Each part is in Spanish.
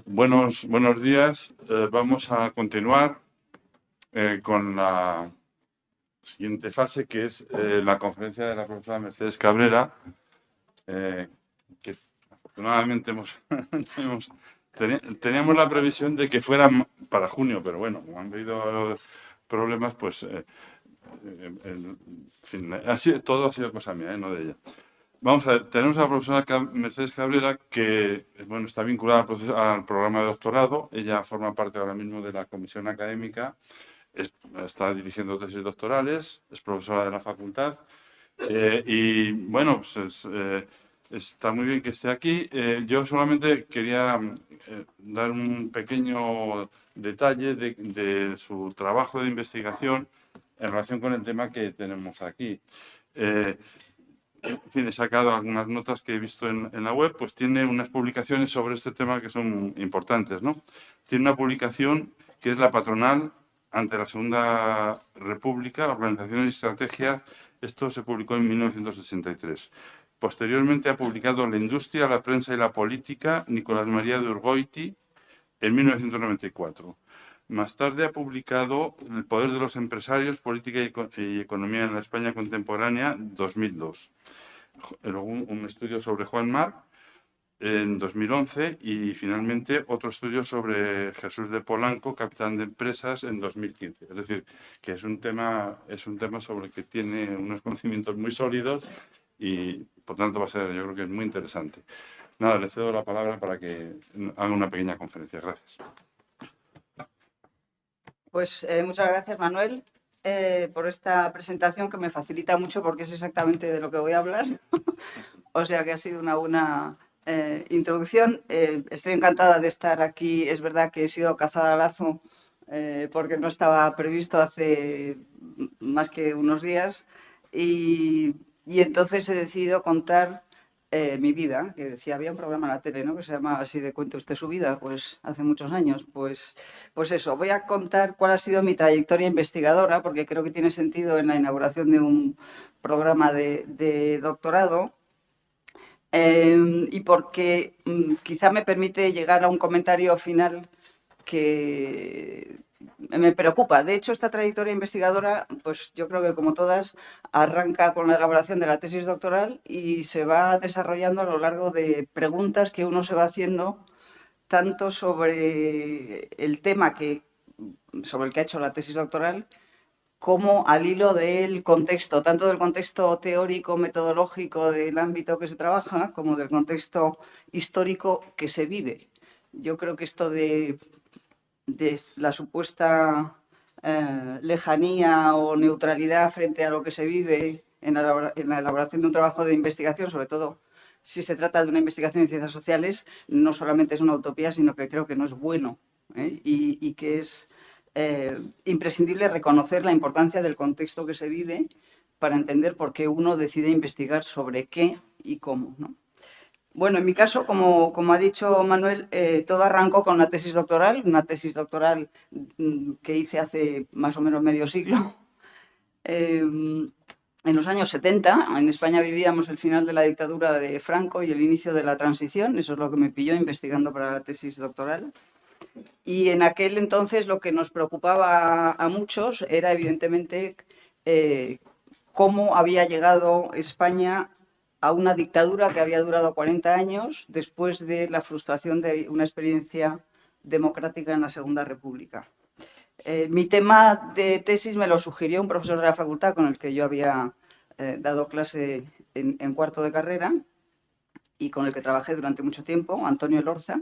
Buenos días. Vamos a continuar con la siguiente fase, que es la conferencia de la profesora Mercedes Cabrera, que afortunadamente teníamos la previsión de que fuera para junio, pero bueno, como han habido problemas, pues en fin, todo ha sido cosa mía, no de ella. Vamos a ver, tenemos a la profesora Mercedes Cabrera, que bueno, está vinculada al programa de doctorado. Ella forma parte ahora mismo de la comisión académica, está dirigiendo tesis doctorales, es profesora de la facultad. Y bueno, pues está muy bien que esté aquí. Yo solamente quería dar un pequeño detalle de su trabajo de investigación en relación con el tema que tenemos aquí. En fin, he sacado algunas notas que he visto en la web, pues tiene unas publicaciones sobre este tema que son importantes, ¿no? Tiene una publicación que es La patronal ante la Segunda República, Organizaciones y Estrategias. Esto se publicó en 1983. Posteriormente ha publicado La industria, la prensa y la política, Nicolás María de Urgoiti, en 1994. Más tarde ha publicado El poder de los empresarios, política y economía en la España contemporánea, 2002. Luego un estudio sobre Juan Marc en 2011 y finalmente otro estudio sobre Jesús de Polanco, capitán de empresas, en 2015. Es decir, que es un tema sobre el que tiene unos conocimientos muy sólidos y por tanto va a ser, yo creo que es muy interesante. Nada, le cedo la palabra para que haga una pequeña conferencia. Gracias. Pues muchas gracias, Manuel, por esta presentación que me facilita mucho porque es exactamente de lo que voy a hablar. O sea que ha sido una buena introducción. Estoy encantada de estar aquí. Es verdad que he sido cazada a lazo porque no estaba previsto hace más que unos días y entonces he decidido contar mi vida, que decía, había un programa en la tele, ¿no?, que se llamaba así de Cuente usted su vida, pues hace muchos años. Pues eso, voy a contar cuál ha sido mi trayectoria investigadora, porque creo que tiene sentido en la inauguración de un programa de doctorado, y porque quizá me permite llegar a un comentario final que me preocupa. De hecho, esta trayectoria investigadora, pues yo creo que como todas, arranca con la elaboración de la tesis doctoral y se va desarrollando a lo largo de preguntas que uno se va haciendo tanto sobre el tema sobre el que ha hecho la tesis doctoral, como al hilo del contexto, tanto del contexto teórico, metodológico del ámbito que se trabaja, como del contexto histórico que se vive. Yo creo que esto de la supuesta lejanía o neutralidad frente a lo que se vive en la elaboración de un trabajo de investigación, sobre todo si se trata de una investigación en ciencias sociales, no solamente es una utopía, sino que creo que no es bueno, y que es imprescindible reconocer la importancia del contexto que se vive para entender por qué uno decide investigar sobre qué y cómo, ¿no? Bueno, en mi caso, como ha dicho Manuel, todo arrancó con una tesis doctoral que hice hace más o menos medio siglo. En los años 70, en España vivíamos el final de la dictadura de Franco y el inicio de la transición. Eso es lo que me pilló investigando para la tesis doctoral. Y en aquel entonces lo que nos preocupaba a muchos era evidentemente cómo había llegado España a una dictadura que había durado 40 años después de la frustración de una experiencia democrática en la Segunda República. Mi tema de tesis me lo sugirió un profesor de la facultad con el que yo había dado clase en cuarto de carrera y con el que trabajé durante mucho tiempo, Antonio Elorza,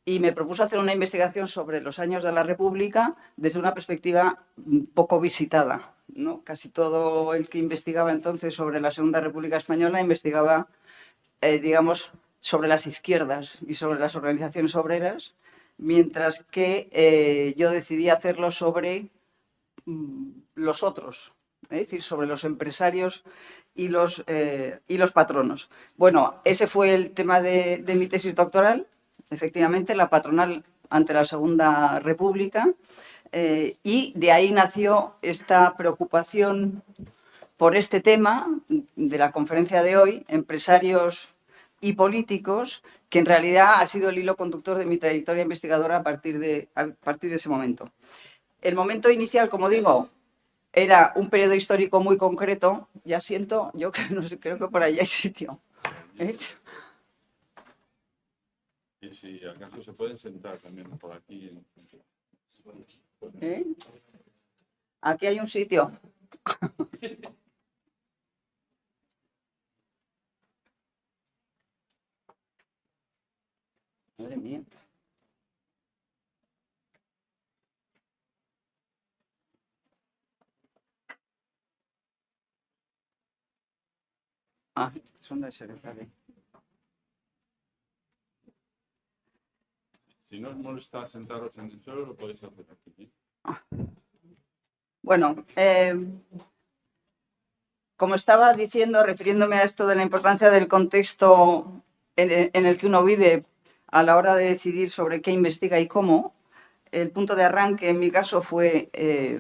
y me propuso hacer una investigación sobre los años de la República desde una perspectiva poco visitada, ¿no? Casi todo el que investigaba entonces sobre la Segunda República Española investigaba, digamos, sobre las izquierdas y sobre las organizaciones obreras, mientras que yo decidí hacerlo sobre los otros, es decir, sobre los empresarios y los patronos. Bueno, ese fue el tema de mi tesis doctoral. Efectivamente, la patronal ante la Segunda República, y de ahí nació esta preocupación por este tema de la conferencia de hoy, empresarios y políticos, que en realidad ha sido el hilo conductor de mi trayectoria investigadora a partir de ese momento. El momento inicial, como digo, era un periodo histórico muy concreto. Ya siento, yo no sé, creo que por allá hay sitio. Y si acaso se pueden sentar también por aquí. ¿Eh? Aquí hay un sitio. Madre mía. Ah, son de secretaria. Si no os molesta sentaros en el suelo, lo podéis hacer aquí. Bueno, como estaba diciendo, refiriéndome a esto de la importancia del contexto en el que uno vive a la hora de decidir sobre qué investiga y cómo, el punto de arranque en mi caso fue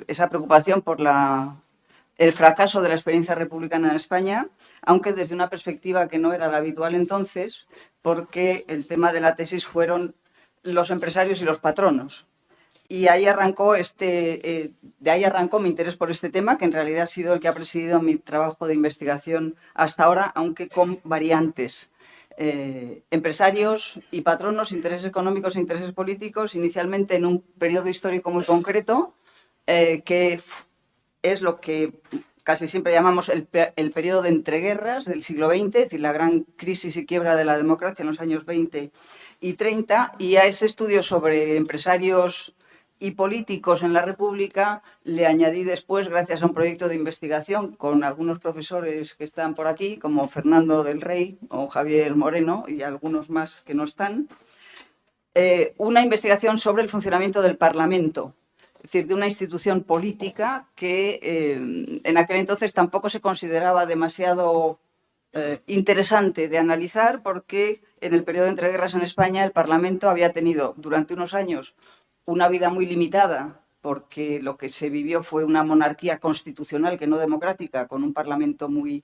esa preocupación por el fracaso de la experiencia republicana en España, aunque desde una perspectiva que no era la habitual entonces, porque el tema de la tesis fueron los empresarios y los patronos. Y ahí arrancó de ahí arrancó mi interés por este tema, que en realidad ha sido el que ha presidido mi trabajo de investigación hasta ahora, aunque con variantes. Empresarios y patronos, intereses económicos e intereses políticos, inicialmente en un periodo histórico muy concreto, que es lo que casi siempre llamamos el periodo de entreguerras del siglo XX, es decir, la gran crisis y quiebra de la democracia en los años 20 y 30, y a ese estudio sobre empresarios y políticos en la República le añadí después, gracias a un proyecto de investigación con algunos profesores que están por aquí, como Fernando del Rey o Javier Moreno y algunos más que no están, una investigación sobre el funcionamiento del Parlamento, es decir, de una institución política que en aquel entonces tampoco se consideraba demasiado interesante de analizar, porque en el periodo de entreguerras en España el Parlamento había tenido durante unos años una vida muy limitada, porque lo que se vivió fue una monarquía constitucional que no democrática, con un Parlamento muy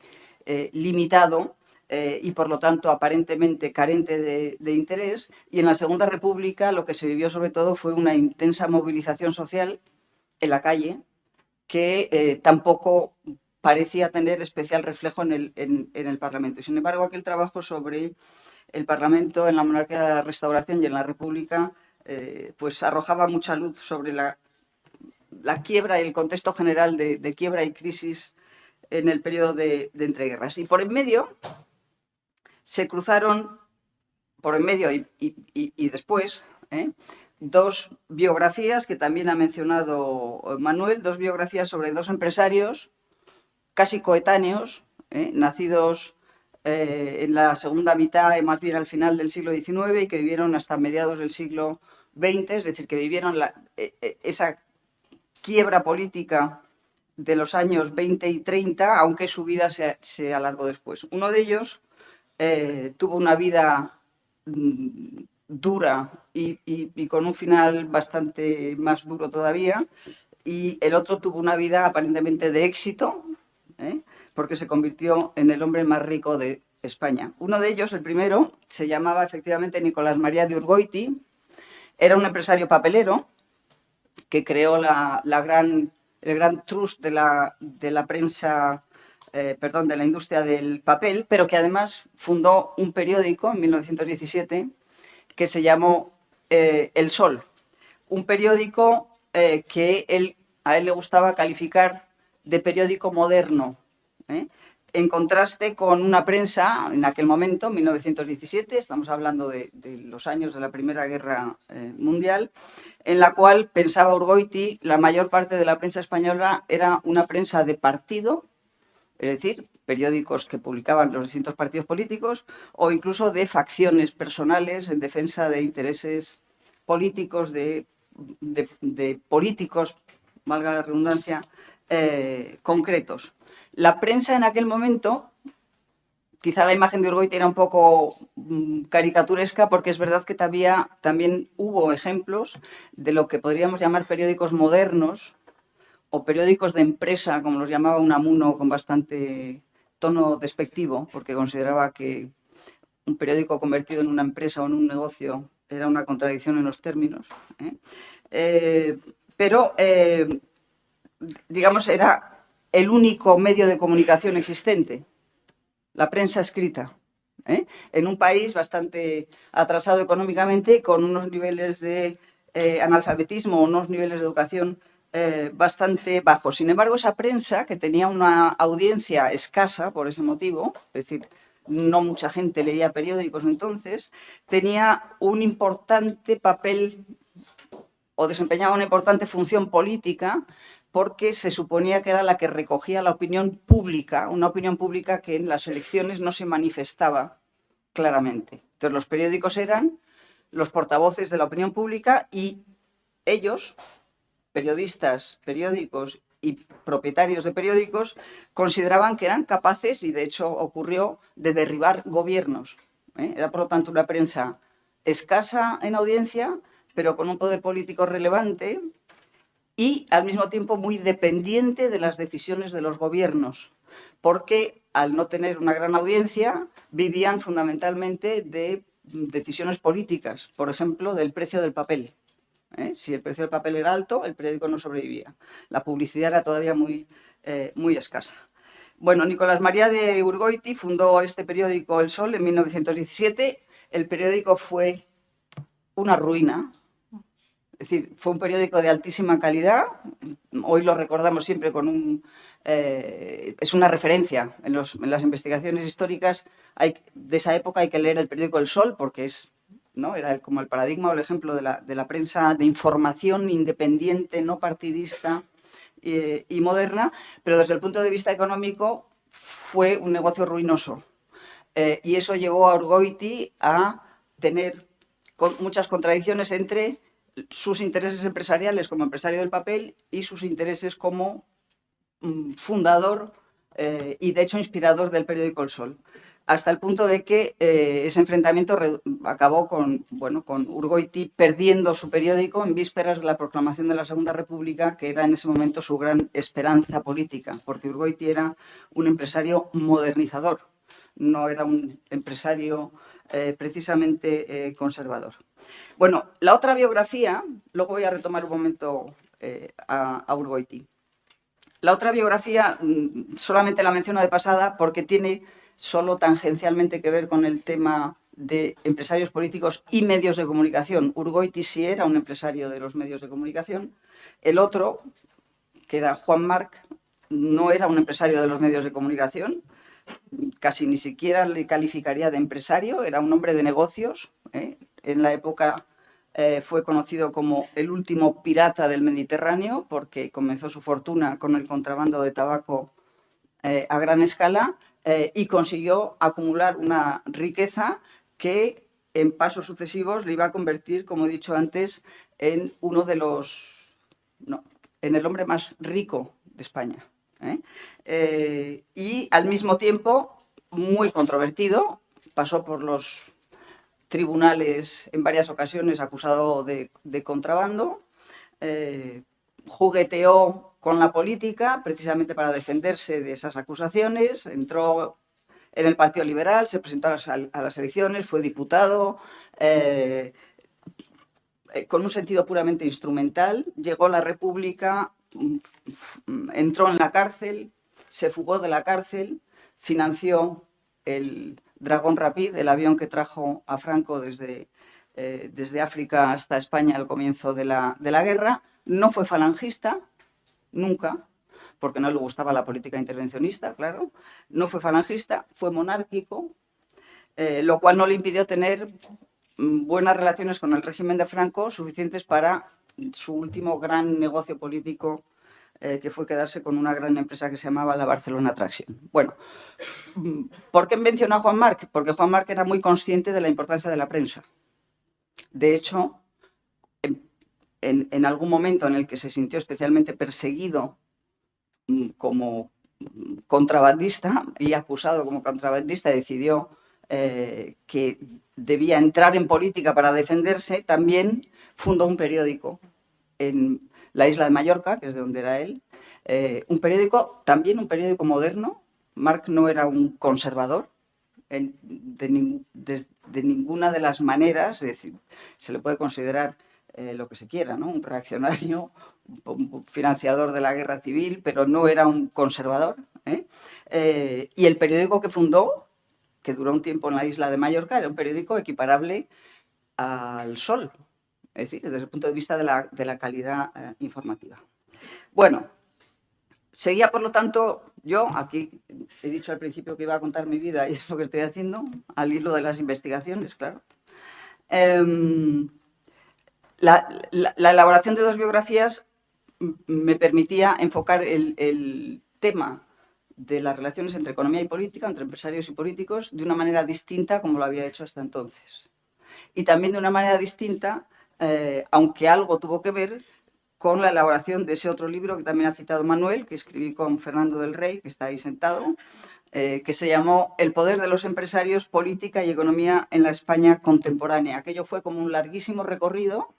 limitado y por lo tanto aparentemente carente de interés. Y en la Segunda República lo que se vivió sobre todo fue una intensa movilización social en la calle, que tampoco parecía tener especial reflejo en el Parlamento. Y sin embargo, aquel trabajo sobre el Parlamento en la monarquía de la Restauración y en la República pues arrojaba mucha luz sobre la quiebra y el contexto general de quiebra y crisis en el periodo de entreguerras. Y por en medio se cruzaron, por en medio y después, dos biografías que también ha mencionado Manuel, dos biografías sobre dos empresarios casi coetáneos, nacidos en la segunda mitad, más bien al final del siglo XIX, y que vivieron hasta mediados del siglo XX, es decir, que vivieron esa quiebra política de los años 20 y 30, aunque su vida se alargó después. Uno de ellos tuvo una vida dura y con un final bastante más duro todavía, y el otro tuvo una vida aparentemente de éxito, porque se convirtió en el hombre más rico de España. Uno de ellos, el primero, se llamaba efectivamente Nicolás María de Urgoiti, era un empresario papelero que creó el gran trust de la prensa, de la industria del papel, pero que además fundó un periódico en 1917 que se llamó El Sol, un periódico que a él le gustaba calificar de periódico moderno, en contraste con una prensa en aquel momento, 1917, estamos hablando de los años de la Primera Guerra Mundial, en la cual, pensaba Urgoiti, la mayor parte de la prensa española era una prensa de partido, es decir, periódicos que publicaban los distintos partidos políticos, o incluso de facciones personales en defensa de intereses políticos, de políticos, valga la redundancia, concretos. La prensa en aquel momento, quizá la imagen de Urgoiti era un poco caricaturesca, porque es verdad que también hubo ejemplos de lo que podríamos llamar periódicos modernos o periódicos de empresa, como los llamaba Unamuno con bastante tono despectivo, porque consideraba que un periódico convertido en una empresa o en un negocio era una contradicción en los términos, pero digamos, era el único medio de comunicación existente, la prensa escrita, en un país bastante atrasado económicamente, con unos niveles de analfabetismo, unos niveles de educación bastante bajos. Sin embargo, esa prensa, que tenía una audiencia escasa por ese motivo, es decir, no mucha gente leía periódicos entonces, tenía un importante papel o desempeñaba una importante función política porque se suponía que era la que recogía la opinión pública, una opinión pública que en las elecciones no se manifestaba claramente. Entonces los periódicos eran los portavoces de la opinión pública y ellos, periodistas, periódicos y propietarios de periódicos, consideraban que eran capaces, y de hecho ocurrió, de derribar gobiernos. Era por lo tanto una prensa escasa en audiencia, pero con un poder político relevante y al mismo tiempo muy dependiente de las decisiones de los gobiernos, porque al no tener una gran audiencia vivían fundamentalmente de decisiones políticas, por ejemplo, del precio del papel. Si el precio del papel era alto, el periódico no sobrevivía. La publicidad era todavía muy escasa. Bueno, Nicolás María de Urgoiti fundó este periódico El Sol en 1917. El periódico fue una ruina. Es decir, fue un periódico de altísima calidad. Hoy lo recordamos siempre con un... es una referencia en las investigaciones históricas de esa época. Hay que leer el periódico El Sol porque es, ¿no? Era como el paradigma o el ejemplo de la prensa de información independiente, no partidista y moderna, pero desde el punto de vista económico fue un negocio ruinoso. Y eso llevó a Urgoiti a tener muchas contradicciones entre sus intereses empresariales como empresario del papel y sus intereses como fundador y de hecho inspirador del periódico El Sol, hasta el punto de que ese enfrentamiento acabó con Urgoiti perdiendo su periódico en vísperas de la proclamación de la Segunda República, que era en ese momento su gran esperanza política, porque Urgoiti era un empresario modernizador, no era un empresario precisamente conservador. Bueno, la otra biografía, luego voy a retomar un momento a Urgoiti. La otra biografía solamente la menciono de pasada porque tiene solo tangencialmente que ver con el tema de empresarios políticos y medios de comunicación. Urgoiti sí era un empresario de los medios de comunicación. El otro, que era Juan March, no era un empresario de los medios de comunicación, casi ni siquiera le calificaría de empresario, era un hombre de negocios. En la época fue conocido como el último pirata del Mediterráneo porque comenzó su fortuna con el contrabando de tabaco a gran escala y consiguió acumular una riqueza que en pasos sucesivos le iba a convertir, como he dicho antes, en uno de los... No, en el hombre más rico de España. Y al mismo tiempo muy controvertido, pasó por los tribunales en varias ocasiones acusado de contrabando, jugueteó con la política precisamente para defenderse de esas acusaciones, entró en el Partido Liberal, se presentó a las elecciones, fue diputado, con un sentido puramente instrumental, llegó a la República, entró en la cárcel, se fugó de la cárcel, financió el Dragón Rapid, el avión que trajo a Franco desde África hasta España al comienzo de la guerra. No fue falangista, nunca, porque no le gustaba la política intervencionista, claro. No fue falangista, fue monárquico, lo cual no le impidió tener buenas relaciones con el régimen de Franco, suficientes para su último gran negocio político, que fue quedarse con una gran empresa que se llamaba la Barcelona Traction. Bueno, ¿por qué mencionó a Juan March? Porque Juan March era muy consciente de la importancia de la prensa. De hecho, en algún momento en el que se sintió especialmente perseguido como contrabandista y acusado como contrabandista, decidió que debía entrar en política para defenderse, también fundó un periódico en la isla de Mallorca, que es de donde era él, un periódico, también un periódico moderno. March no era un conservador, de ninguna de las maneras, es decir, se le puede considerar lo que se quiera, ¿no? Un reaccionario, un financiador de la guerra civil, pero no era un conservador. Y el periódico que fundó, que duró un tiempo en la isla de Mallorca, era un periódico equiparable al Sol, es decir, desde el punto de vista de la calidad informativa. Bueno, seguía, por lo tanto, yo aquí he dicho al principio que iba a contar mi vida y es lo que estoy haciendo, al hilo de las investigaciones, claro. La elaboración de 2 biografías me permitía enfocar el tema de las relaciones entre economía y política, entre empresarios y políticos, de una manera distinta como lo había hecho hasta entonces. Y también de una manera distinta, aunque algo tuvo que ver, con la elaboración de ese otro libro que también ha citado Manuel, que escribí con Fernando del Rey, que está ahí sentado, que se llamó El poder de los empresarios, política y economía en la España contemporánea. Aquello fue como un larguísimo recorrido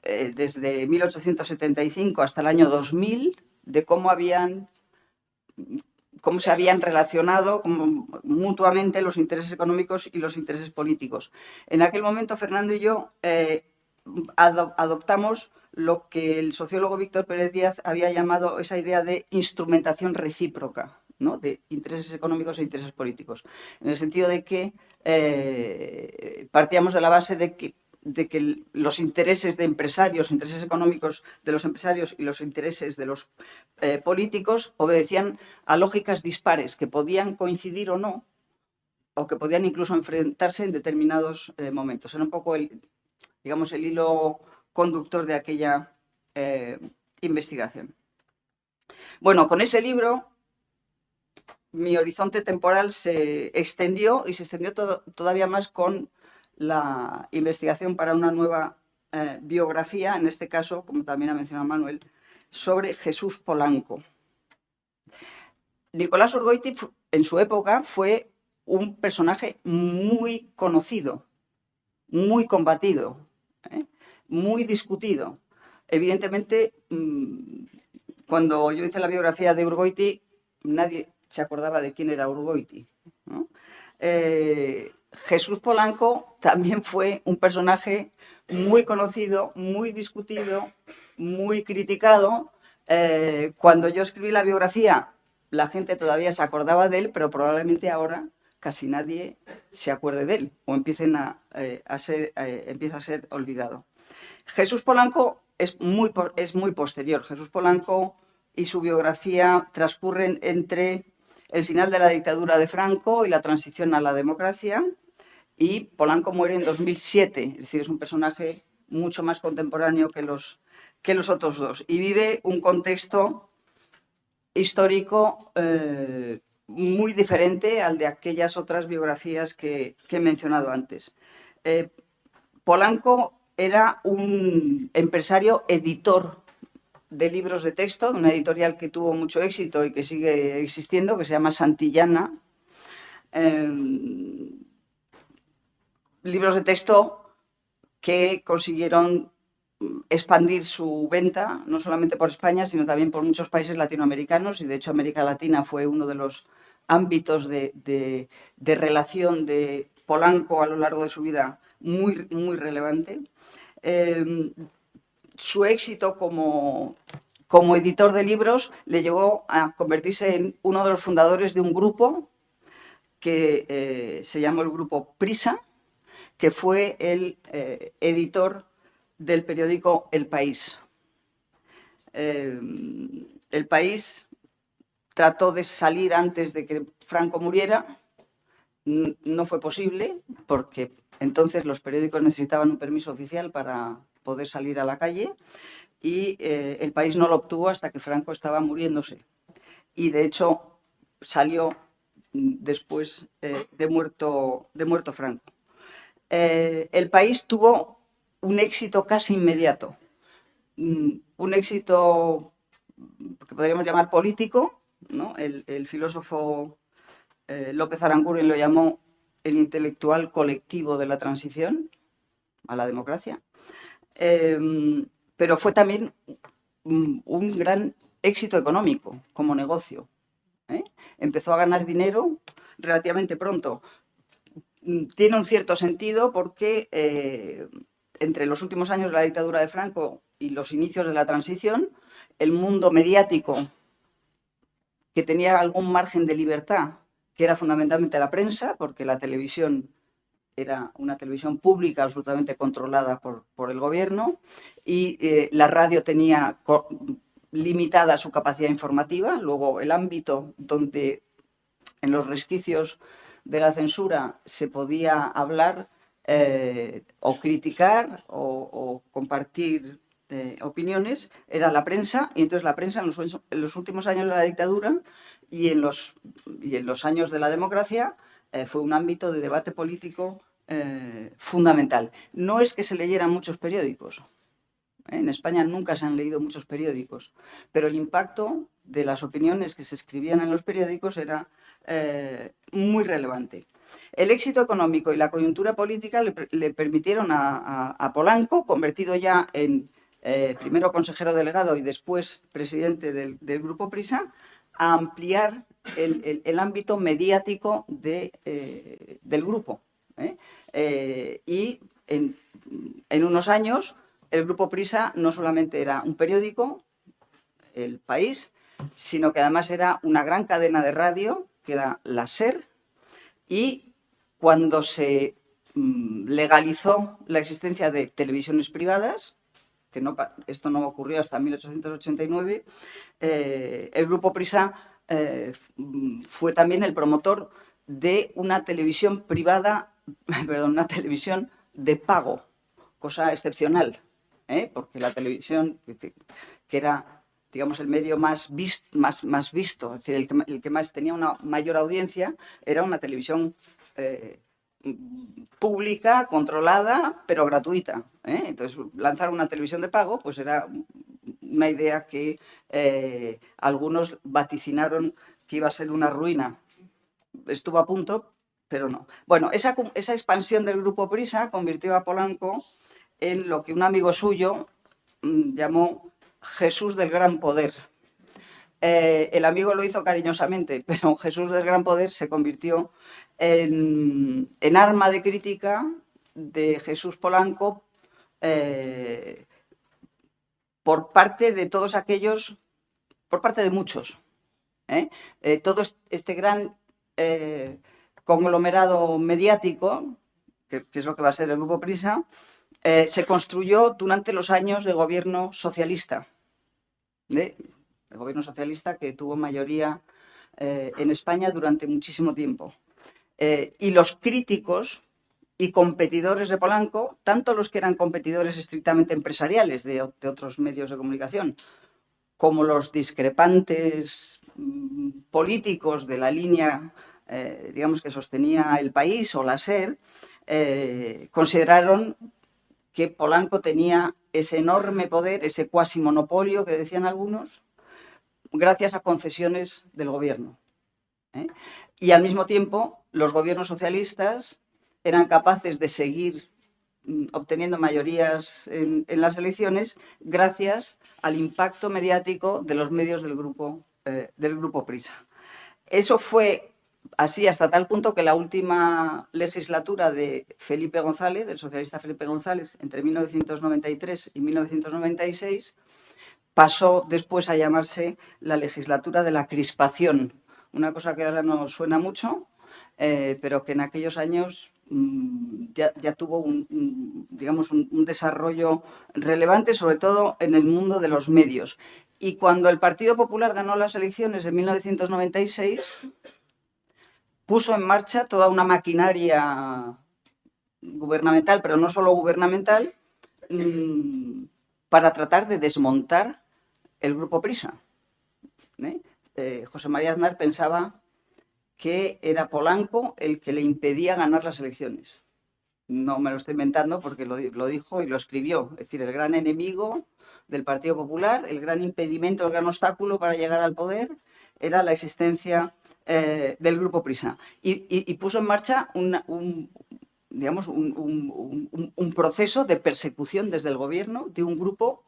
desde 1875 hasta el año 2000 de cómo se habían relacionado mutuamente los intereses económicos y los intereses políticos. En aquel momento, Fernando y yo adoptamos lo que el sociólogo Víctor Pérez Díaz había llamado esa idea de instrumentación recíproca, ¿no? De intereses económicos e intereses políticos, en el sentido de que partíamos de la base de que los intereses de empresarios, intereses económicos de los empresarios y los intereses de los políticos obedecían a lógicas dispares que podían coincidir o no, o que podían incluso enfrentarse en determinados momentos. Era un poco el hilo conductor de aquella investigación. Bueno, con ese libro mi horizonte temporal se extendió y se extendió todavía más con la investigación para una nueva biografía, en este caso, como también ha mencionado Manuel, sobre Jesús Polanco. Nicolás Urgoiti, en su época, fue un personaje muy conocido, muy combatido, muy discutido. Evidentemente, cuando yo hice la biografía de Urgoiti, nadie se acordaba de quién era Urgoiti, ¿no? Jesús Polanco también fue un personaje muy conocido, muy discutido, muy criticado. Cuando yo escribí la biografía, la gente todavía se acordaba de él, pero probablemente ahora casi nadie se acuerde de él o empieza a ser olvidado. Jesús Polanco es muy posterior. Jesús Polanco y su biografía transcurren entre el final de la dictadura de Franco y la transición a la democracia, y Polanco muere en 2007, es decir, es un personaje mucho más contemporáneo que los otros dos, y vive un contexto histórico muy diferente al de aquellas otras biografías que he mencionado antes. Polanco era un empresario editor de libros de texto, de una editorial que tuvo mucho éxito y que sigue existiendo, que se llama Santillana. Libros de texto que consiguieron expandir su venta, no solamente por España, sino también por muchos países latinoamericanos, y de hecho América Latina fue uno de los ámbitos de relación de Polanco a lo largo de su vida muy, muy relevante. Su éxito como editor de libros le llevó a convertirse en uno de los fundadores de un grupo que se llamó el Grupo Prisa, que fue el editor del periódico El País. El País trató de salir antes de que Franco muriera. No fue posible porque entonces los periódicos necesitaban un permiso oficial para poder salir a la calle, y El País no lo obtuvo hasta que Franco estaba muriéndose. Y de hecho salió después de muerto Franco. El País tuvo un éxito casi inmediato, un éxito que podríamos llamar político, ¿no? El filósofo López Aranguren lo llamó el intelectual colectivo de la transición a la democracia, pero fue también un gran éxito económico como negocio. Empezó a ganar dinero relativamente pronto. Tiene un cierto sentido porque entre los últimos años de la dictadura de Franco y los inicios de la transición, el mundo mediático, que tenía algún margen de libertad, que era fundamentalmente la prensa, porque la televisión era una televisión pública absolutamente controlada por el gobierno, y la radio tenía limitada su capacidad informativa. Luego, el ámbito donde en los resquicios de la censura se podía hablar o criticar o compartir opiniones era la prensa, y entonces la prensa en los últimos años de la dictadura y en los años de la democracia fue un ámbito de debate político fundamental. No es que se leyeran muchos periódicos. En España nunca se han leído muchos periódicos, pero el impacto de las opiniones que se escribían en los periódicos era muy relevante. El éxito económico y la coyuntura política le permitieron a Polanco, convertido ya en primero consejero delegado y después presidente del Grupo Prisa, a ampliar el ámbito mediático del grupo. Y en unos años el Grupo Prisa no solamente era un periódico, El País, sino que además era una gran cadena de radio, que era la SER, y cuando se legalizó la existencia de televisiones privadas, que esto no ocurrió hasta 1889, el Grupo Prisa fue también el promotor de una televisión privada, perdón, una televisión de pago, cosa excepcional, porque la televisión, que era, digamos, el medio más visto, es decir, el que más tenía una mayor audiencia, era una televisión pública, controlada, pero gratuita. Entonces, lanzar una televisión de pago, pues era una idea que algunos vaticinaron que iba a ser una ruina. Estuvo a punto, pero no. Bueno, esa expansión del Grupo Prisa convirtió a Polanco en lo que un amigo suyo llamó Jesús del Gran Poder. El amigo lo hizo cariñosamente, pero Jesús del Gran Poder se convirtió en arma de crítica de Jesús Polanco por parte de todos aquellos, por parte de muchos. Todo este gran conglomerado mediático, que es lo que va a ser el Grupo Prisa, se construyó durante los años de gobierno socialista. El gobierno socialista que tuvo mayoría en España durante muchísimo tiempo. Y los críticos y competidores de Polanco, tanto los que eran competidores estrictamente empresariales de otros medios de comunicación, como los discrepantes políticos de la línea, digamos, que sostenía El País o la SER, consideraron que Polanco tenía ese enorme poder, ese cuasi monopolio que decían algunos, gracias a concesiones del gobierno. Y al mismo tiempo, los gobiernos socialistas eran capaces de seguir obteniendo mayorías en las elecciones gracias al impacto mediático de los medios del Grupo Prisa. Eso fue así hasta tal punto que la última legislatura de Felipe González, del socialista Felipe González, entre 1993 y 1996, pasó después a llamarse la legislatura de la crispación, una cosa que ahora no suena mucho, pero que en aquellos años ya tuvo digamos, un desarrollo relevante, sobre todo en el mundo de los medios. Y cuando el Partido Popular ganó las elecciones en 1996, puso en marcha toda una maquinaria gubernamental, pero no solo gubernamental, para tratar de desmontar el Grupo Prisa. José María Aznar pensaba que era Polanco el que le impedía ganar las elecciones. No me lo estoy inventando porque lo dijo y lo escribió. Es decir, el gran enemigo del Partido Popular, el gran impedimento, el gran obstáculo para llegar al poder era la existencia del Grupo Prisa. Y puso en marcha un proceso de persecución desde el gobierno de un grupo,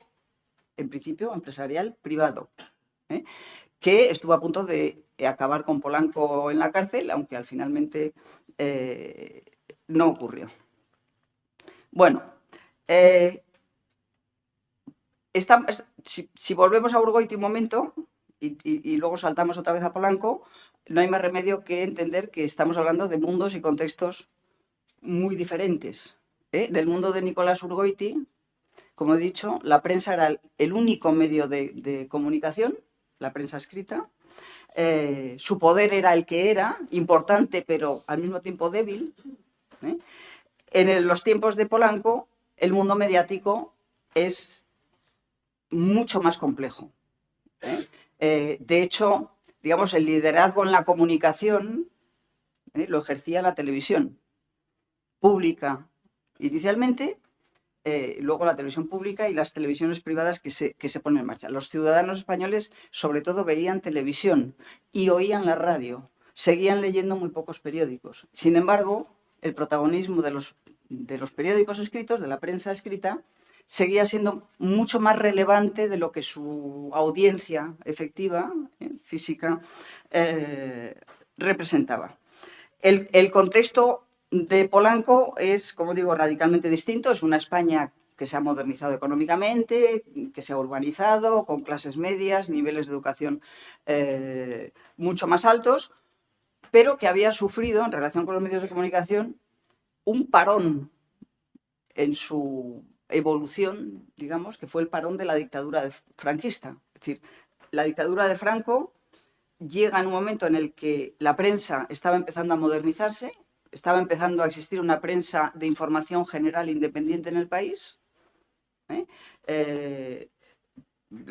en principio, empresarial privado, que estuvo a punto de acabar con Polanco en la cárcel, aunque al finalmente no ocurrió. Bueno, si volvemos a Urgoiti un momento y luego saltamos otra vez a Polanco, no hay más remedio que entender que estamos hablando de mundos y contextos muy diferentes. En el mundo de Nicolás Urgoiti, como he dicho, la prensa era el único medio de comunicación, la prensa escrita. Su poder era el que era, importante pero al mismo tiempo débil. En los tiempos de Polanco, el mundo mediático es mucho más complejo. De hecho, digamos, el liderazgo en la comunicación lo ejercía la televisión pública inicialmente, luego la televisión pública y las televisiones privadas que se ponen en marcha. Los ciudadanos españoles sobre todo veían televisión y oían la radio, seguían leyendo muy pocos periódicos. Sin embargo, el protagonismo de los periódicos escritos, de la prensa escrita, seguía siendo mucho más relevante de lo que su audiencia efectiva, física, representaba. El contexto de Polanco es, como digo, radicalmente distinto. Es una España que se ha modernizado económicamente, que se ha urbanizado, con clases medias, niveles de educación mucho más altos, pero que había sufrido, en relación con los medios de comunicación, un parón en su evolución, digamos, que fue el parón de la dictadura franquista. Es decir, la dictadura de Franco llega en un momento en el que la prensa estaba empezando a modernizarse, estaba empezando a existir una prensa de información general independiente en el país.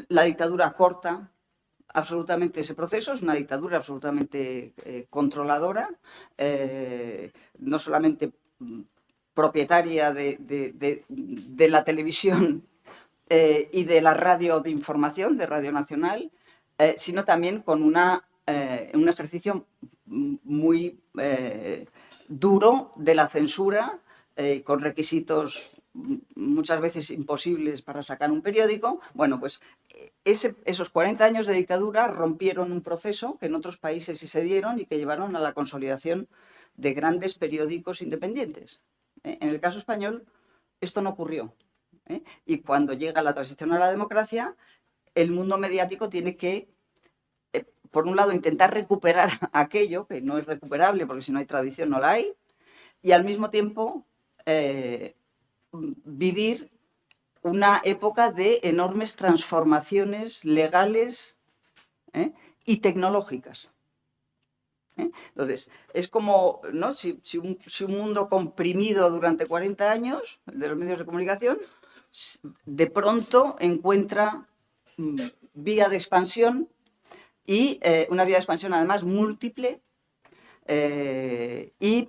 La dictadura corta absolutamente ese proceso, es una dictadura absolutamente controladora, no solamente propietaria de la televisión y de la radio de información, de Radio Nacional, sino también con un ejercicio muy duro de la censura, con requisitos muchas veces imposibles para sacar un periódico. Bueno, pues esos 40 años de dictadura rompieron un proceso que en otros países sí se dieron y que llevaron a la consolidación de grandes periódicos independientes. En el caso español, esto no ocurrió. Y cuando llega la transición a la democracia, el mundo mediático tiene que, por un lado, intentar recuperar aquello, que no es recuperable porque si no hay tradición no la hay, y al mismo tiempo vivir una época de enormes transformaciones legales y tecnológicas. Entonces, es como, ¿no? Si un mundo comprimido durante 40 años, de los medios de comunicación, de pronto encuentra vía de expansión y una vía de expansión además múltiple y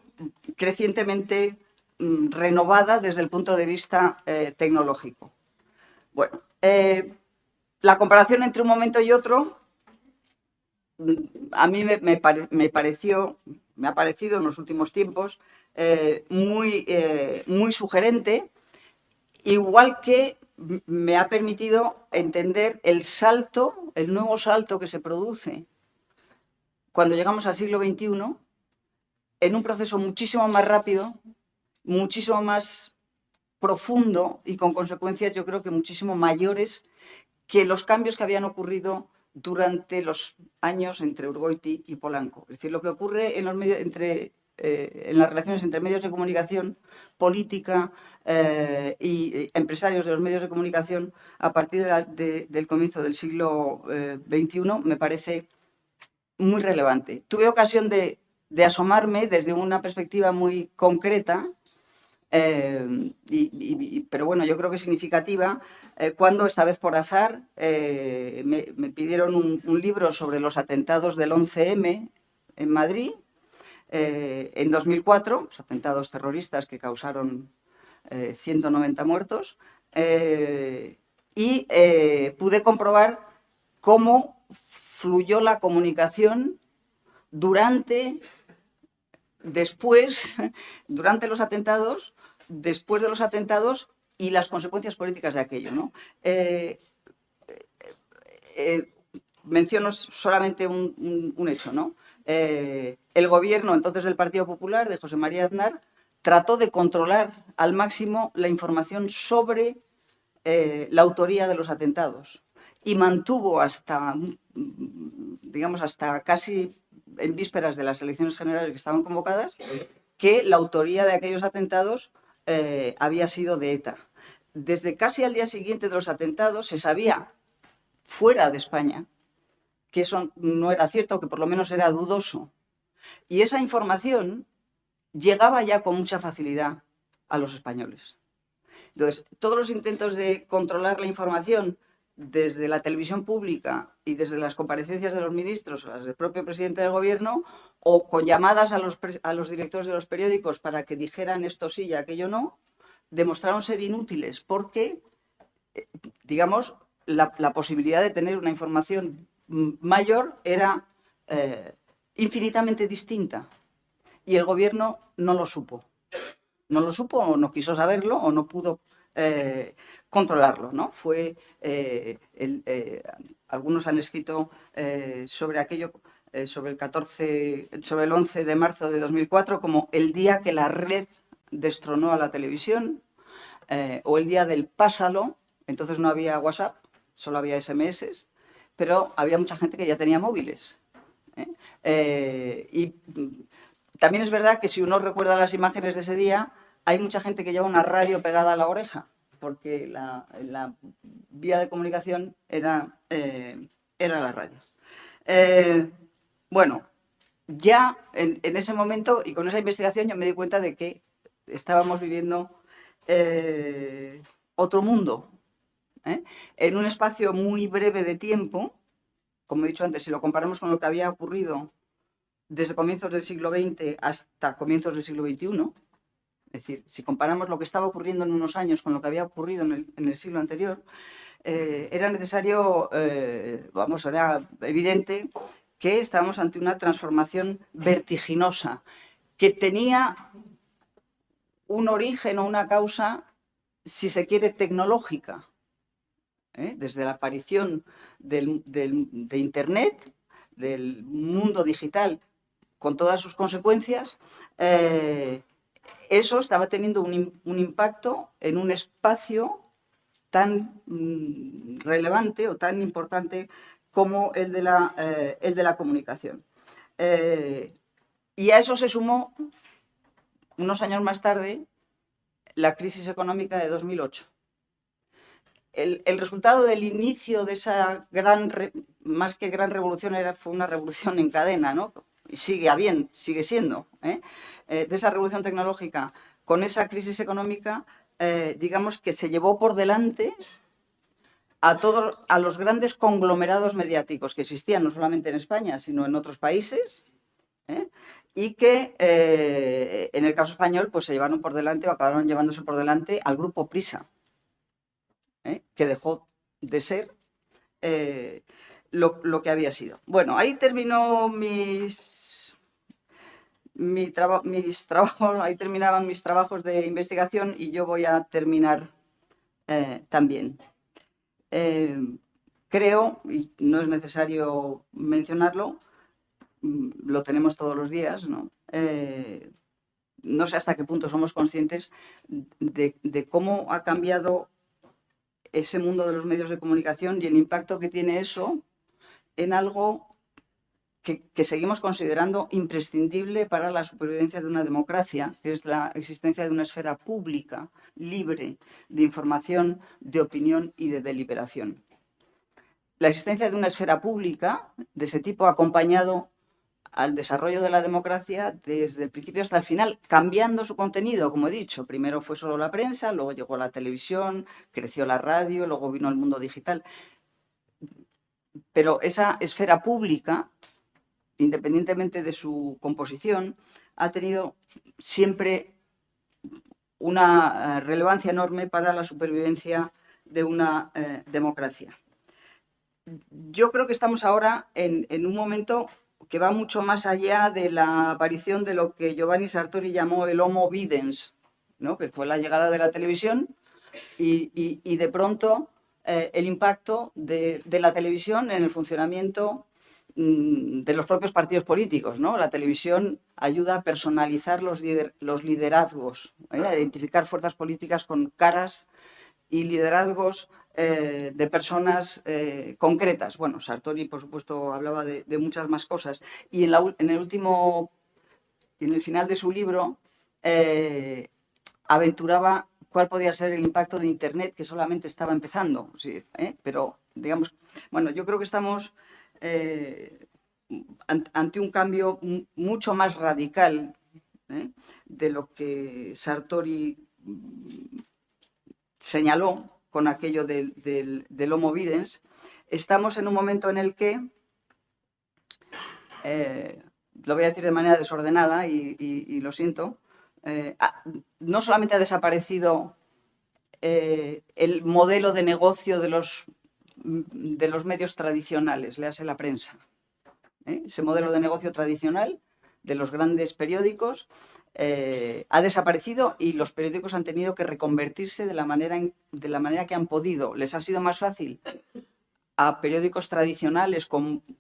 crecientemente renovada desde el punto de vista tecnológico. Bueno, la comparación entre un momento y otro a mí me ha parecido en los últimos tiempos muy sugerente, igual que me ha permitido entender el nuevo salto que se produce cuando llegamos al siglo XXI en un proceso muchísimo más rápido, muchísimo más profundo y con consecuencias yo creo que muchísimo mayores que los cambios que habían ocurrido durante los años entre Urgoiti y Polanco. Es decir, lo que ocurre en las relaciones entre medios de comunicación, política y empresarios de los medios de comunicación a partir del comienzo del siglo XXI me parece muy relevante. Tuve ocasión de asomarme desde una perspectiva muy concreta, pero bueno, yo creo que significativa, cuando esta vez por azar me pidieron un libro sobre los atentados del 11M en Madrid en 2004, los atentados terroristas que causaron 190 muertos, y pude comprobar cómo fluyó la comunicación durante los atentados, después de los atentados y las consecuencias políticas de aquello, ¿no? menciono solamente un hecho, ¿no? El gobierno entonces del Partido Popular, de José María Aznar, trató de controlar al máximo la información sobre la autoría de los atentados y mantuvo hasta, digamos, hasta casi en vísperas de las elecciones generales que estaban convocadas, que la autoría de aquellos atentados había sido de ETA. Desde casi al día siguiente de los atentados se sabía fuera de España que eso no era cierto, que por lo menos era dudoso. Y esa información llegaba ya con mucha facilidad a los españoles. Entonces, todos los intentos de controlar la información desde la televisión pública y desde las comparecencias de los ministros o las del propio presidente del gobierno, o con llamadas a los directores de los periódicos para que dijeran esto sí y aquello no, demostraron ser inútiles porque, digamos, la posibilidad de tener una información mayor era infinitamente distinta. Y el gobierno no lo supo. No lo supo o no quiso saberlo o no pudo controlarlo, ¿no? Algunos han escrito sobre aquello, sobre el 11 de marzo de 2004 como el día que la red destronó a la televisión, o el día del pásalo. Entonces no había WhatsApp, solo había SMS, pero había mucha gente que ya tenía móviles. Y también es verdad que si uno recuerda las imágenes de ese día, hay mucha gente que lleva una radio pegada a la oreja, porque la vía de comunicación era la radio. Bueno, ya en ese momento y con esa investigación yo me di cuenta de que estábamos viviendo otro mundo, en un espacio muy breve de tiempo. Como he dicho antes, si lo comparamos con lo que había ocurrido desde comienzos del siglo XX hasta comienzos del siglo XXI, es decir, si comparamos lo que estaba ocurriendo en unos años con lo que había ocurrido en el siglo anterior, era necesario, era evidente que estábamos ante una transformación vertiginosa que tenía un origen o una causa, si se quiere, tecnológica. Desde la aparición de Internet, del mundo digital, con todas sus consecuencias, eso estaba teniendo un impacto en un espacio tan relevante o tan importante como el de la comunicación. Y a eso se sumó, unos años más tarde, la crisis económica de 2008. El resultado del inicio de esa más que gran revolución, fue una revolución en cadena, ¿no? Y sigue siendo, de esa revolución tecnológica con esa crisis económica, digamos que se llevó por delante a los grandes conglomerados mediáticos que existían no solamente en España, sino en otros países, y que en el caso español pues se llevaron por delante o acabaron llevándose por delante al grupo Prisa, que dejó de ser lo que había sido. Bueno, ahí terminó mis trabajos, ahí terminaban mis trabajos de investigación y yo voy a terminar también. Creo, y no es necesario mencionarlo, lo tenemos todos los días, ¿no? No sé hasta qué punto somos conscientes de cómo ha cambiado ese mundo de los medios de comunicación y el impacto que tiene eso en algo que seguimos considerando imprescindible para la supervivencia de una democracia, que es la existencia de una esfera pública, libre, de información, de opinión y de deliberación. La existencia de una esfera pública de ese tipo ha acompañado al desarrollo de la democracia desde el principio hasta el final, cambiando su contenido, como he dicho. Primero fue solo la prensa, luego llegó la televisión, creció la radio, luego vino el mundo digital. Pero esa esfera pública, independientemente de su composición, ha tenido siempre una relevancia enorme para la supervivencia de una democracia. Yo creo que estamos ahora en un momento que va mucho más allá de la aparición de lo que Giovanni Sartori llamó el Homo Videns, ¿no? Que fue la llegada de la televisión y de pronto el impacto de la televisión en el funcionamiento de los propios partidos políticos, ¿no? La televisión ayuda a personalizar los liderazgos, a identificar fuerzas políticas con caras y liderazgos de personas concretas. Bueno, Sartori, por supuesto, hablaba de muchas más cosas. Y en el final de su libro, aventuraba cuál podía ser el impacto de Internet, que solamente estaba empezando. Sí, pero, digamos, bueno, yo creo que estamos ante un cambio mucho más radical de lo que Sartori señaló con aquello del Homo videns. Estamos en un momento en el que, lo voy a decir de manera desordenada y lo siento, no solamente ha desaparecido el modelo de negocio de los medios tradicionales, léase la prensa. Ese modelo de negocio tradicional de los grandes periódicos ha desaparecido y los periódicos han tenido que reconvertirse de la manera que han podido. Les ha sido más fácil a periódicos tradicionales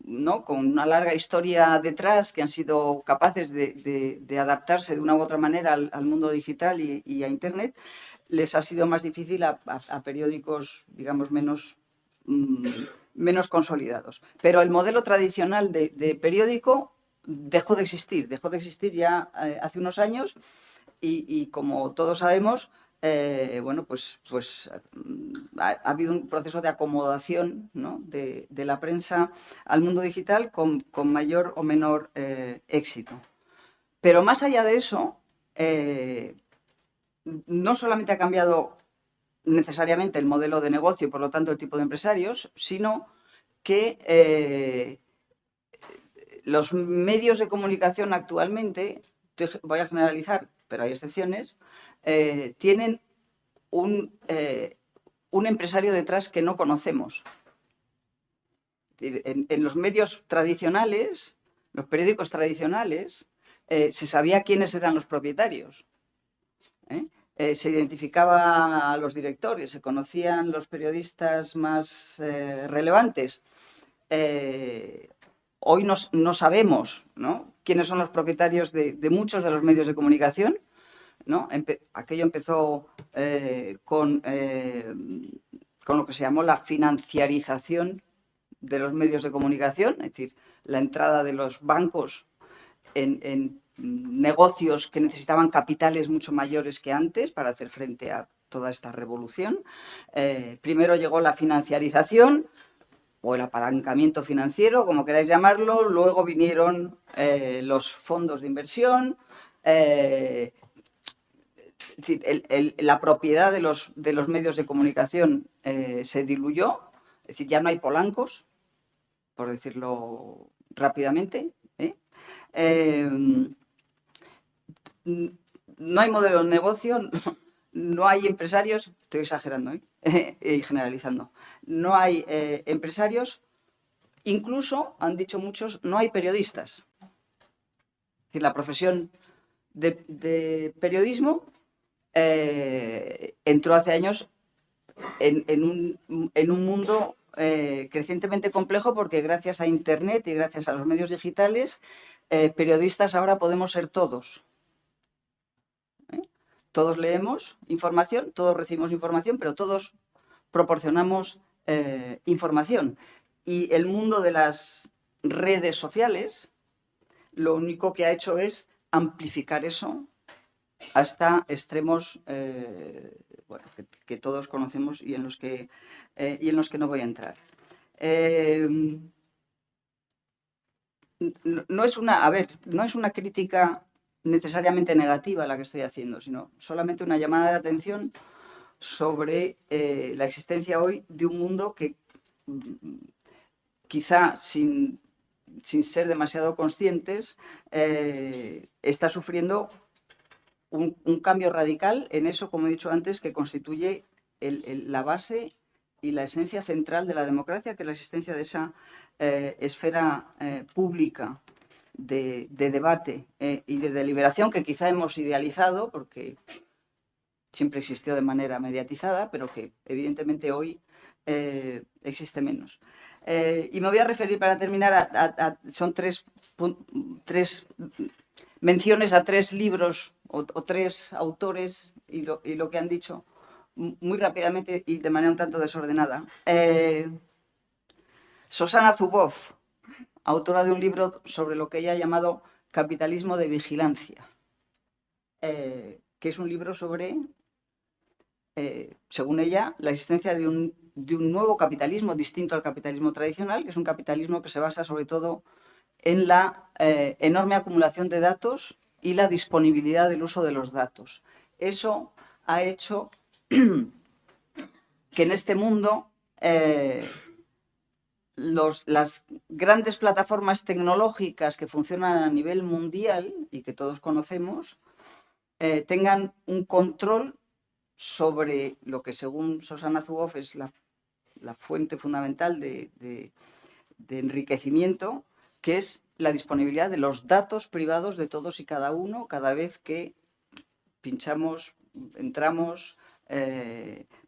¿no? con una larga historia detrás, que han sido capaces de adaptarse de una u otra manera al mundo digital y a Internet. Les ha sido más difícil a periódicos, digamos, menos consolidados. Pero el modelo tradicional de periódico dejó de existir ya hace unos años y como todos sabemos, bueno, pues ha habido un proceso de acomodación, ¿no? de la prensa al mundo digital con mayor o menor éxito. Pero más allá de eso, no solamente ha cambiado necesariamente el modelo de negocio y por lo tanto el tipo de empresarios, sino que los medios de comunicación actualmente, voy a generalizar, pero hay excepciones, tienen un empresario detrás que no conocemos. En los medios tradicionales, los periódicos tradicionales, se sabía quiénes eran los propietarios. Se identificaba a los directores, se conocían los periodistas más relevantes. Hoy no sabemos, ¿no? quiénes son los propietarios de muchos de los medios de comunicación, ¿no? Aquello empezó con lo que se llamó la financiarización de los medios de comunicación, es decir, la entrada de los bancos en negocios que necesitaban capitales mucho mayores que antes para hacer frente a toda esta revolución. Primero llegó la financiarización o el apalancamiento financiero, como queráis llamarlo, luego vinieron los fondos de inversión, es decir, la propiedad de los medios de comunicación se diluyó, es decir, ya no hay polancos, por decirlo rápidamente. No hay modelo de negocio, no hay empresarios, estoy exagerando y generalizando, no hay empresarios, incluso, han dicho muchos, no hay periodistas. Es decir, la profesión de periodismo entró hace años en un mundo crecientemente complejo porque gracias a Internet y gracias a los medios digitales, periodistas ahora podemos ser todos. Todos leemos información, todos recibimos información, pero todos proporcionamos información. Y el mundo de las redes sociales lo único que ha hecho es amplificar eso hasta extremos bueno, que todos conocemos y en los que no voy a entrar. No es una crítica necesariamente negativa la que estoy haciendo, sino solamente una llamada de atención sobre la existencia hoy de un mundo que quizá sin ser demasiado conscientes está sufriendo un cambio radical en eso, como he dicho antes, que constituye la base y la esencia central de la democracia, que es la existencia de esa esfera pública de debate y de deliberación que quizá hemos idealizado porque siempre existió de manera mediatizada, pero que evidentemente hoy existe menos. Y me voy a referir para terminar son tres menciones a 3 libros o 3 autores y lo que han dicho muy rápidamente y de manera un tanto desordenada. Shoshana Zuboff, autora de un libro sobre lo que ella ha llamado capitalismo de vigilancia, que es un libro sobre, según ella, la existencia de un nuevo capitalismo distinto al capitalismo tradicional, que es un capitalismo que se basa sobre todo en la enorme acumulación de datos y la disponibilidad del uso de los datos. Eso ha hecho que en este mundo las grandes plataformas tecnológicas que funcionan a nivel mundial y que todos conocemos tengan un control sobre lo que, según Shoshana Zuboff, es la fuente fundamental de enriquecimiento, que es la disponibilidad de los datos privados de todos y cada uno cada vez que pinchamos, entramos,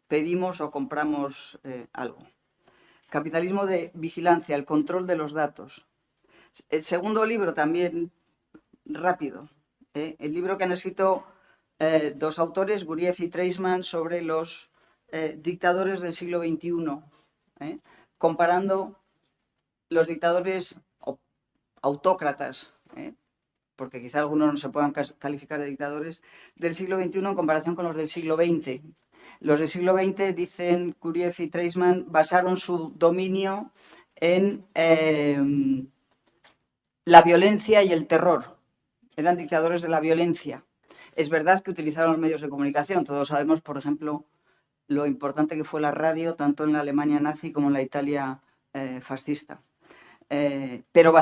pedimos o compramos algo. Capitalismo de vigilancia, el control de los datos. El segundo libro, también rápido, el libro que han escrito 2 autores, Guriev y Treisman, sobre los dictadores del siglo XXI, comparando los dictadores autócratas, porque quizá algunos no se puedan calificar de dictadores, del siglo XXI en comparación con los del siglo XX. Los del siglo XX, dicen Guriev y Treisman, basaron su dominio en la violencia y el terror. Eran dictadores de la violencia. Es verdad que utilizaron los medios de comunicación. Todos sabemos, por ejemplo, lo importante que fue la radio, tanto en la Alemania nazi como en la Italia fascista. Pero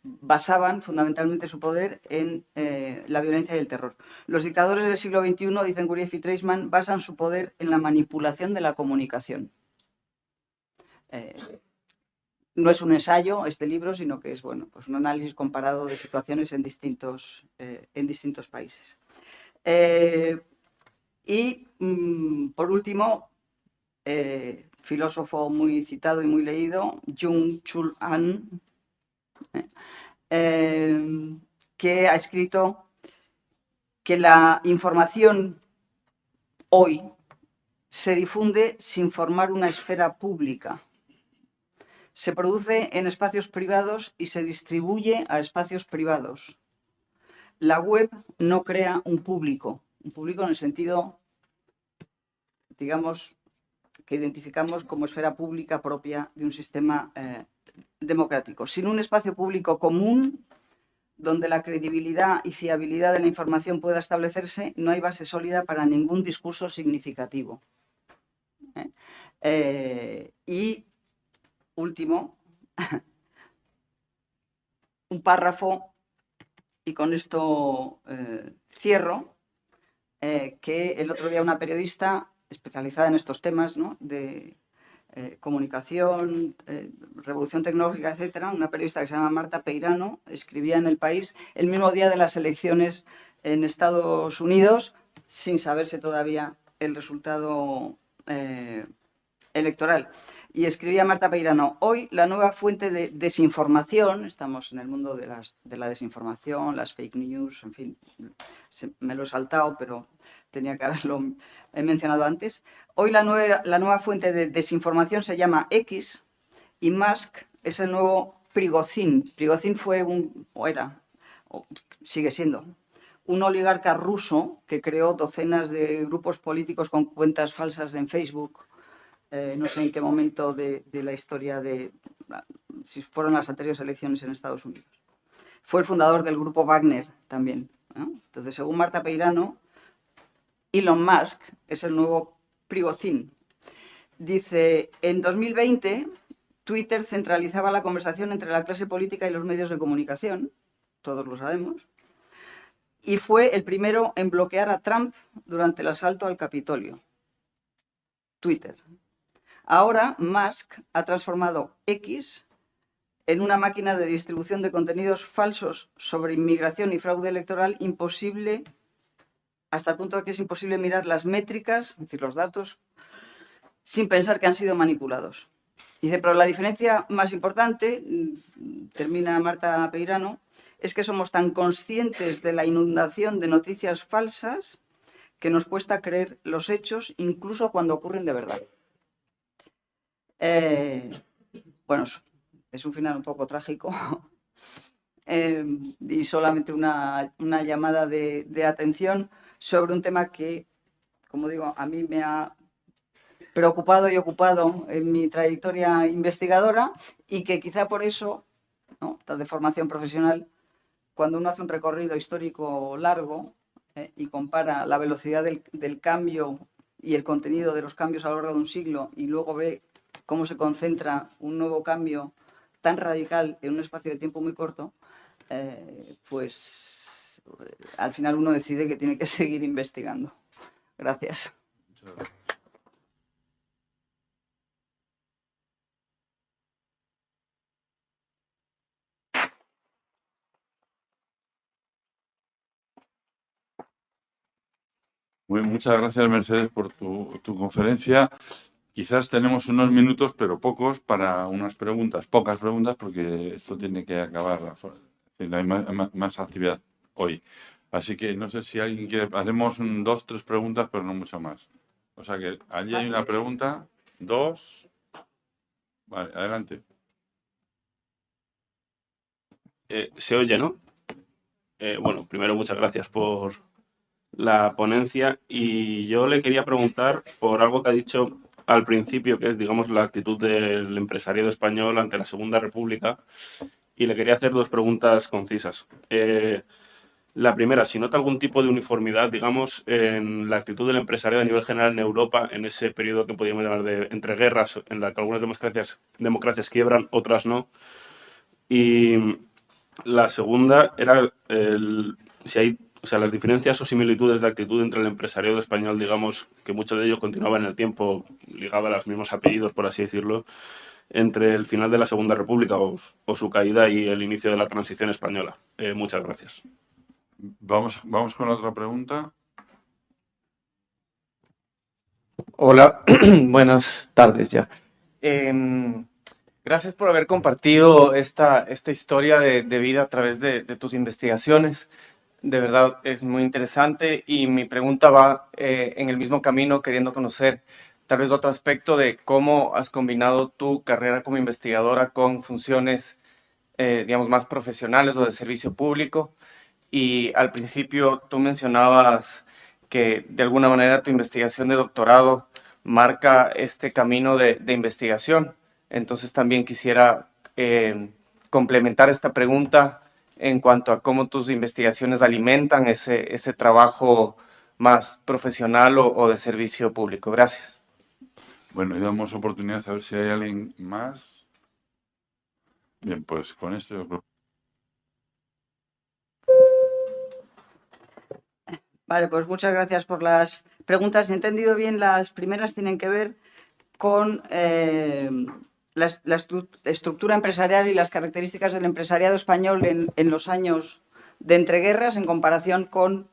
basaban fundamentalmente su poder en la violencia y el terror. Los dictadores del siglo XXI, dicen Guriev y Treisman, basan su poder en la manipulación de la comunicación. No es un ensayo este libro, sino que es pues un análisis comparado de situaciones en distintos países. Y por último, filósofo muy citado y muy leído, Byung-Chul Han, que ha escrito que la información hoy se difunde sin formar una esfera pública. Se produce en espacios privados y se distribuye a espacios privados. La web no crea un público en el sentido, digamos, que identificamos como esfera pública propia de un sistema democrático. Sin un espacio público común, donde la credibilidad y fiabilidad de la información pueda establecerse, no hay base sólida para ningún discurso significativo. Y último, un párrafo, y con esto cierro, que el otro día una periodista especializada en estos temas, ¿no?, de comunicación, revolución tecnológica, etcétera, una periodista que se llama Marta Peirano, escribía en El País el mismo día de las elecciones en Estados Unidos, sin saberse todavía el resultado electoral. Y escribía Marta Peirano: hoy la nueva fuente de desinformación, estamos en el mundo de la desinformación, las fake news, en fin, me lo he saltado, pero tenía que haberlo mencionado antes. Hoy la nueva fuente de desinformación se llama X, y Musk es el nuevo Prigozhin. Prigozhin fue sigue siendo, un oligarca ruso que creó docenas de grupos políticos con cuentas falsas en Facebook. No sé en qué momento de la historia si fueron las anteriores elecciones en Estados Unidos. Fue el fundador del grupo Wagner también, ¿no? Entonces, según Marta Peirano, Elon Musk es el nuevo Prigozhin. Dice: en 2020, Twitter centralizaba la conversación entre la clase política y los medios de comunicación, todos lo sabemos, y fue el primero en bloquear a Trump durante el asalto al Capitolio. Twitter. Ahora, Musk ha transformado X en una máquina de distribución de contenidos falsos sobre inmigración y fraude electoral imposible, hasta el punto de que es imposible mirar las métricas, es decir, los datos, sin pensar que han sido manipulados. Dice, pero la diferencia más importante, termina Marta Peirano, es que somos tan conscientes de la inundación de noticias falsas que nos cuesta creer los hechos incluso cuando ocurren de verdad. Bueno, es un final un poco trágico. Y solamente una llamada de atención sobre un tema que, como digo, a mí me ha preocupado y ocupado en mi trayectoria investigadora y que quizá por eso, ¿no?, de formación profesional, cuando uno hace un recorrido histórico largo y compara la velocidad del cambio y el contenido de los cambios a lo largo de un siglo y luego ve cómo se concentra un nuevo cambio tan radical en un espacio de tiempo muy corto, pues al final uno decide que tiene que seguir investigando. Gracias. Muchas gracias. Muchas gracias, Mercedes, por tu conferencia. Quizás tenemos unos minutos, pero pocos, para unas preguntas, pocas preguntas, porque esto tiene que acabar. Hay más actividad hoy. Así que no sé si alguien quiere... Haremos 2, 3 preguntas, pero no mucho más. O sea que allí hay una pregunta, 2... Vale, adelante. Se oye, ¿no? Bueno, primero muchas gracias por la ponencia y yo le quería preguntar por algo que ha dicho al principio, que es, digamos, la actitud del empresariado español ante la Segunda República, y le quería hacer 2 preguntas concisas. La primera, si nota algún tipo de uniformidad, digamos, en la actitud del empresariado a nivel general en Europa, en ese periodo que podríamos llamar de entreguerras, en la que algunas democracias quiebran, otras no. Y la segunda era si hay, o sea, las diferencias o similitudes de actitud entre el empresariado español, digamos, que mucho de ello continuaba en el tiempo ligado a los mismos apellidos, por así decirlo, entre el final de la Segunda República o su caída y el inicio de la transición española. Muchas gracias. Vamos con la otra pregunta. Hola, buenas tardes ya. Gracias por haber compartido esta historia de vida a través de tus investigaciones. De verdad es muy interesante y mi pregunta va en el mismo camino, queriendo conocer tal vez otro aspecto de cómo has combinado tu carrera como investigadora con funciones, digamos, más profesionales o de servicio público. Y al principio tú mencionabas que de alguna manera tu investigación de doctorado marca este camino de investigación. Entonces también quisiera complementar esta pregunta en cuanto a cómo tus investigaciones alimentan ese trabajo más profesional o de servicio público. Gracias. Bueno, y damos oportunidad a ver si hay alguien más. Bien, pues con esto yo creo. Vale, pues muchas gracias por las preguntas. Si he entendido bien, las primeras tienen que ver con la estructura empresarial y las características del empresariado español en los años de entreguerras en comparación con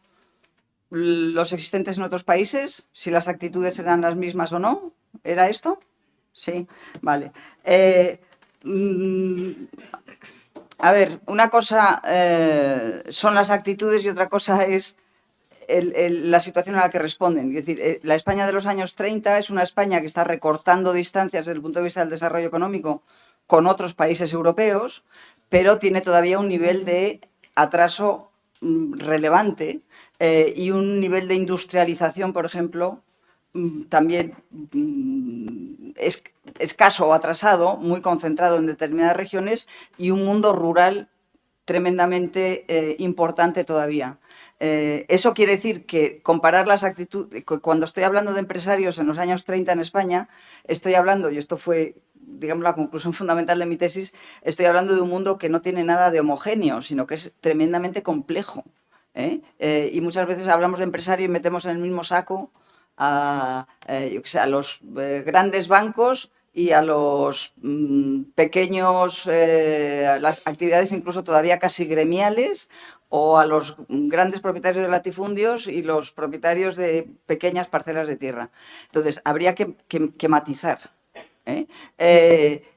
los existentes en otros países, si las actitudes eran las mismas o no. ¿Era esto? Sí, vale. A ver, una cosa son las actitudes y otra cosa es la situación a la que responden. Es decir, la España de los años 30 es una España que está recortando distancias desde el punto de vista del desarrollo económico con otros países europeos, pero tiene todavía un nivel de atraso relevante y un nivel de industrialización, por ejemplo, también escaso o atrasado, muy concentrado en determinadas regiones, y un mundo rural tremendamente importante todavía. Eso quiere decir que comparar las actitudes, cuando estoy hablando de empresarios en los años 30 en España, estoy hablando, y esto fue, digamos, la conclusión fundamental de mi tesis, estoy hablando de un mundo que no tiene nada de homogéneo, sino que es tremendamente complejo. Y muchas veces hablamos de empresario y metemos en el mismo saco a los grandes bancos y a los pequeños, las actividades incluso todavía casi gremiales, o a los grandes propietarios de latifundios y los propietarios de pequeñas parcelas de tierra. Entonces, habría que matizar, ¿eh?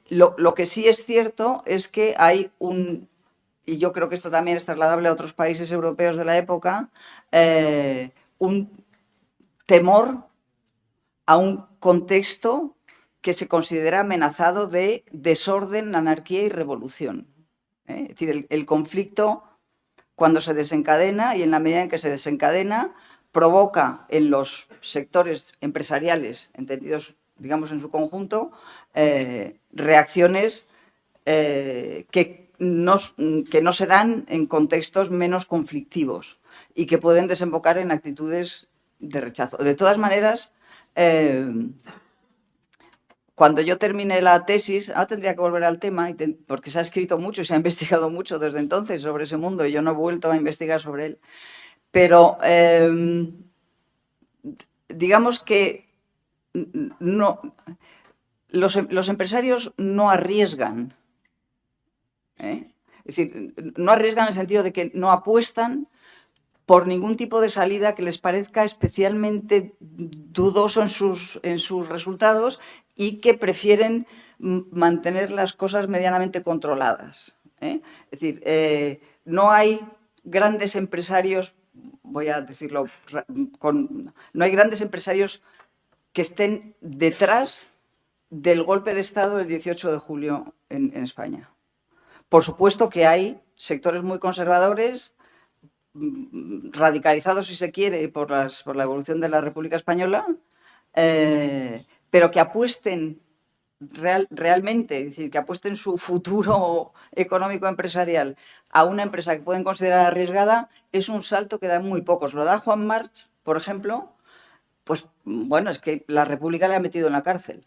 Lo que sí es cierto es que hay y yo creo que esto también es trasladable a otros países europeos de la época, un temor a un contexto que se considera amenazado de desorden, anarquía y revolución. Es decir, el conflicto, cuando se desencadena y en la medida en que se desencadena, provoca en los sectores empresariales, entendidos, digamos, en su conjunto, reacciones que no se dan en contextos menos conflictivos y que pueden desembocar en actitudes de rechazo. De todas maneras, cuando yo terminé la tesis, ahora tendría que volver al tema, porque se ha escrito mucho y se ha investigado mucho desde entonces sobre ese mundo y yo no he vuelto a investigar sobre él, pero digamos que no, los empresarios no arriesgan, ¿eh? Es decir, no arriesgan en el sentido de que no apuestan por ningún tipo de salida que les parezca especialmente dudoso en sus resultados y que prefieren mantener las cosas medianamente controladas, ¿eh? Es decir, no hay grandes empresarios, voy a decirlo, no hay grandes empresarios que estén detrás del golpe de Estado del 18 de julio en España. Por supuesto que hay sectores muy conservadores, radicalizados, si se quiere, por la evolución de la República Española, pero que apuesten realmente, es decir, que apuesten su futuro económico empresarial a una empresa que pueden considerar arriesgada, es un salto que dan muy pocos. Lo da Juan March, por ejemplo, pues bueno, es que la República le ha metido en la cárcel.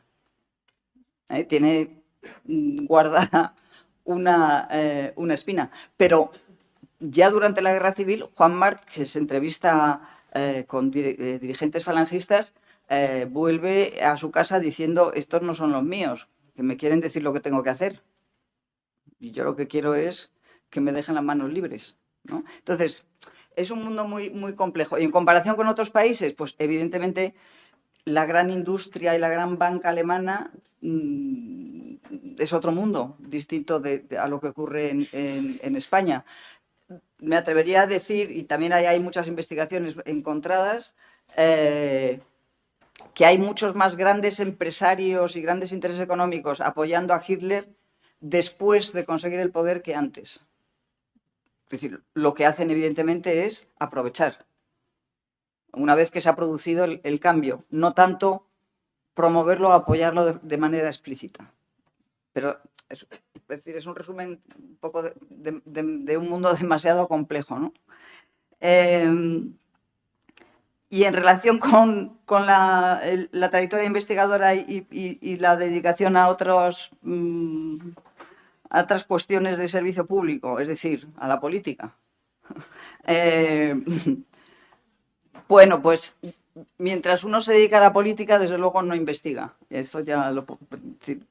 Tiene guardada una espina, pero ya durante la Guerra Civil, Juan March, que se entrevista con dirigentes falangistas, vuelve a su casa diciendo: estos no son los míos, que me quieren decir lo que tengo que hacer. Y yo lo que quiero es que me dejen las manos libres, ¿no? Entonces, es un mundo muy, muy complejo. Y en comparación con otros países, pues evidentemente la gran industria y la gran banca alemana es otro mundo, distinto a lo que ocurre en España. Me atrevería a decir, y también hay muchas investigaciones encontradas, que hay muchos más grandes empresarios y grandes intereses económicos apoyando a Hitler después de conseguir el poder que antes. Es decir, lo que hacen evidentemente es aprovechar, una vez que se ha producido el cambio, no tanto promoverlo o apoyarlo de manera explícita. Pero es decir, es un resumen un poco de un mundo demasiado complejo, ¿no? Y en relación con la trayectoria investigadora y la dedicación a otras cuestiones de servicio público, es decir, a la política. Bueno, pues mientras uno se dedica a la política, desde luego no investiga. Esto ya lo puedo decir.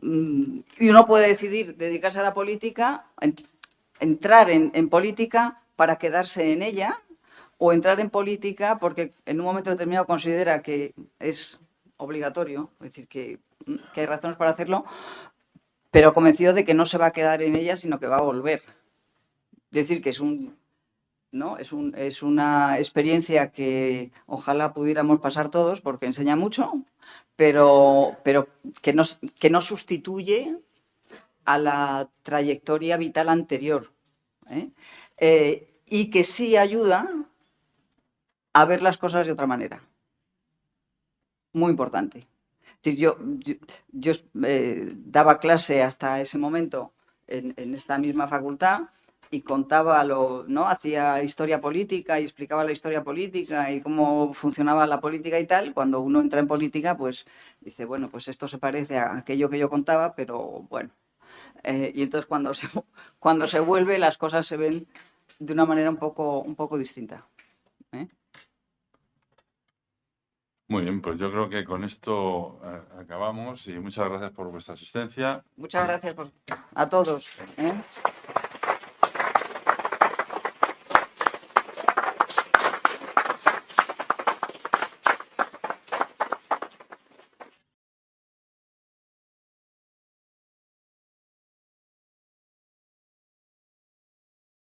Y uno puede decidir dedicarse a la política, entrar en política para quedarse en ella, o entrar en política porque en un momento determinado considera que es obligatorio, es decir, que hay razones para hacerlo, pero convencido de que no se va a quedar en ella, sino que va a volver. Es decir, que es una experiencia que ojalá pudiéramos pasar todos porque enseña mucho, pero que no sustituye a la trayectoria vital anterior, y que sí ayuda a ver las cosas de otra manera. Muy importante. Es decir, yo daba clase hasta ese momento en esta misma facultad y contaba ¿no? Hacía historia política y explicaba la historia política y cómo funcionaba la política y tal. Cuando uno entra en política, pues dice, bueno, pues esto se parece a aquello que yo contaba, pero bueno. Y entonces cuando se vuelve, las cosas se ven de una manera un poco distinta. Muy bien, pues yo creo que con esto acabamos y muchas gracias por vuestra asistencia. Muchas gracias a todos.